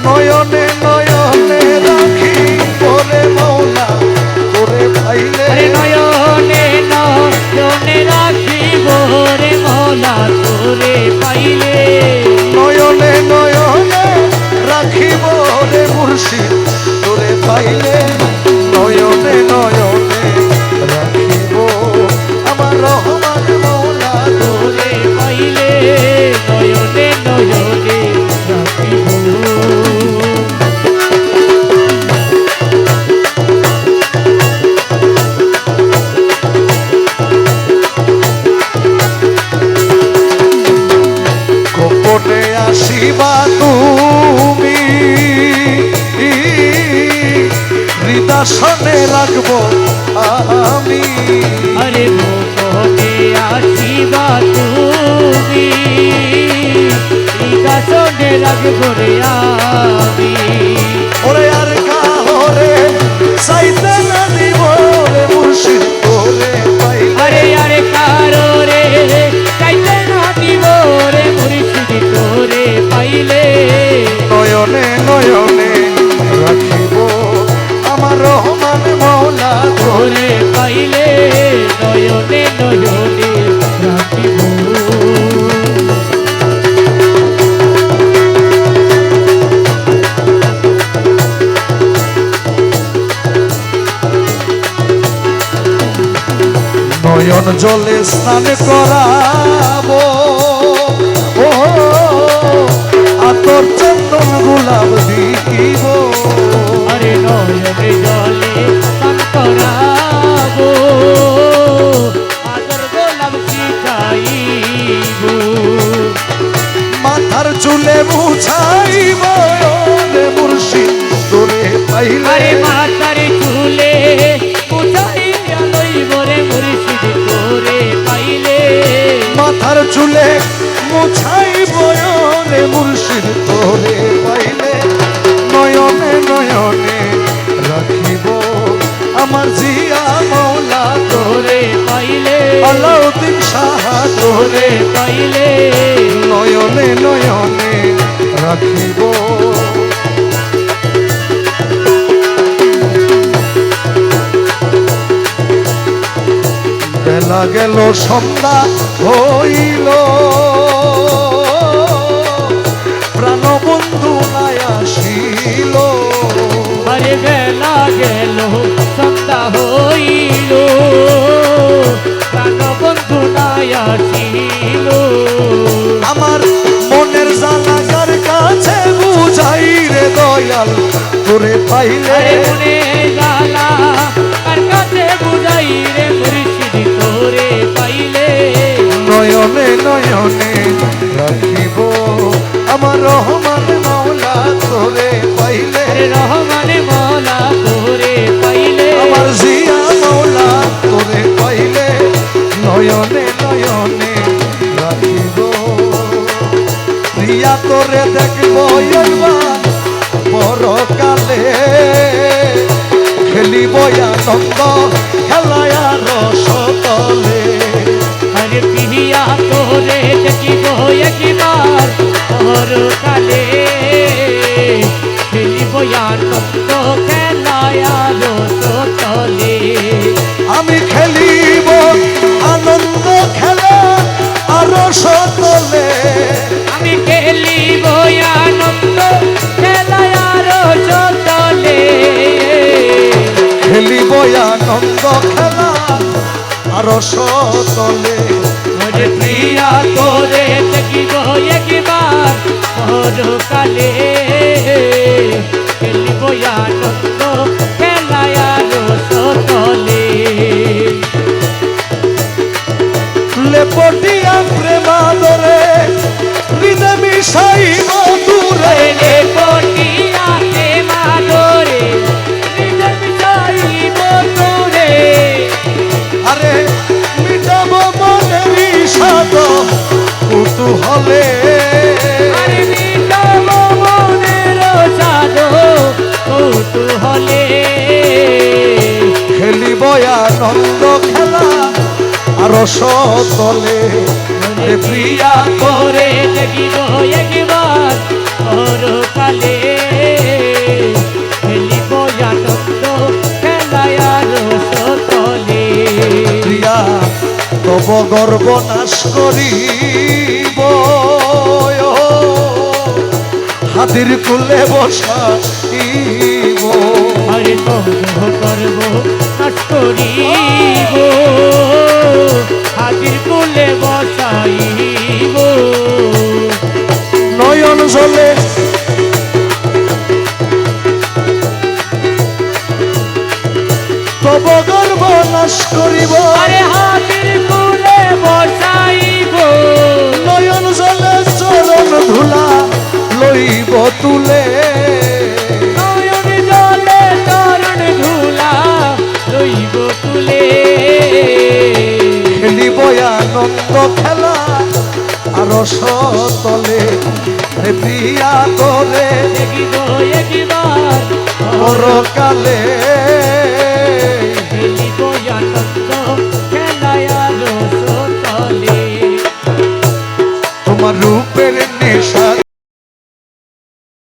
নয়নে নয়নে রাখি ওরে মৌলা তোরে পাইলে নয়নে নয়নে রাখিব রে মৌলা তোরে পাইলে নয়নে নয়নে রাখিব রে মুর্শিদ তোরে পাইলে নয়নে নয়নে রাখিব আমার রহমান মৌলা তোরে পাইলে নয়নে নয়নে রাখিব গোপনে আসিবা তুমি হৃদয়ে রাখবো আমি আরে গোপনে আসিবা তুমি হৃদয়ে রাখবো রে আমি ওরে আর কাহরে চাইতে না দিব রে মুর্শিদ তোরে পাইলে আরে আরে কারো রে চাইতে না দিব রে মুর্শিদ তোরে পাইলে নয়নে নয়নে রাখিব আমার রহমান মৌলা তোরে পাইলে নয়নে নয়নে রাখিব নয়ন জলে স্নান করাবো ও আতর চন্দন গোলাপ দিব আরে নয়নে জলে স্নান করাবো আদর গোলাপ শিখাইব মাথার চুলে মুছাইব রে মুর্শিদ তোরে পাইলে আরে মাথার চুলে মুছাইয়া লইব রে মুর্শিদ তোরে পাইলে মাথার চুলে মুছাইব রে মুর্শিদ তোরে পাইলে নয়নে নয়নে রাখিব আমার জিয়া মৌলা তোরে পাইলে আলাউদ্দিন শাহ তোরে তোরে পাইলে নয়নে নয়নে রাখিব বেলা গেল সন্ধ্যা হইল প্রাণবন্ধু নাই আসিল আরে বেলা গেল সন্ধ্যা হইল প্রাণবন্ধু নাই আসিল আমার মনের জানাগার কাছে বুঝাই রে দয়াল তোরে পাইলে আরে মনে জ্বালা কার কাছে বুঝাই রে মুর্শিদ তোরে পাইলে নয়নে নয়নে রাখিব আমার রহমান মৌলা তোরে পাইলে আরে রহমান মৌলা তোরে পাইলে আমার জিয়া মৌলা তোরে পাইলে নয়নে নয়নে রাখিব প্রিয়া তোরে দেখব এবার পরকালে খেলিব আনন্দ খেলায় রস তলে আরে পিয়া তোরে দেখিব একবার পরকালে খেলিব আনন্দ খেলায় রস তলে আমি খেলিব আনন্দ খেলা আর সতলে আমি খেলিব আনন্দ খেলায় রস তলে খেলিব আনন্দ খেলা আর সতলে আরে প্রিয়া তোরে দেখিব একবার পরকালে খেলিব আনন্দ খেলায় রস তলে লেপটিয়া প্রেমাদরে হৃদয় মিশাইব দূরে রে পটিয়াতে মাদরে নিজ যাইব তোরে আরে মিটাব মনের বিষাদ কুতূহলে আরে মিটাব মনের সাধ কৌতূহলে খেলিব আনন্দ খেলা আর সতলে রে প্রিয়া করে দেখিব একবার পরকালে গর্ব নাশ করিব হাতির কুলে বসাইব আরে তব করব নাশ করিব হাজির কুলে বসাইব নয়ন জলে তব গর্ব নাশ করিব আরে হাজির কুলে বসাইব নয়ন জলে চরণ ধুলা লইব তুলে নয়ন জলে চরণ ধুলা লইব তুলে খেলিব আনন্দ খেলা আর সতলে রে প্রিয়া তোরে দেখিব একবার পরকালে খেলিব আনন্দ খেলায় রস তলে তোমার রূপের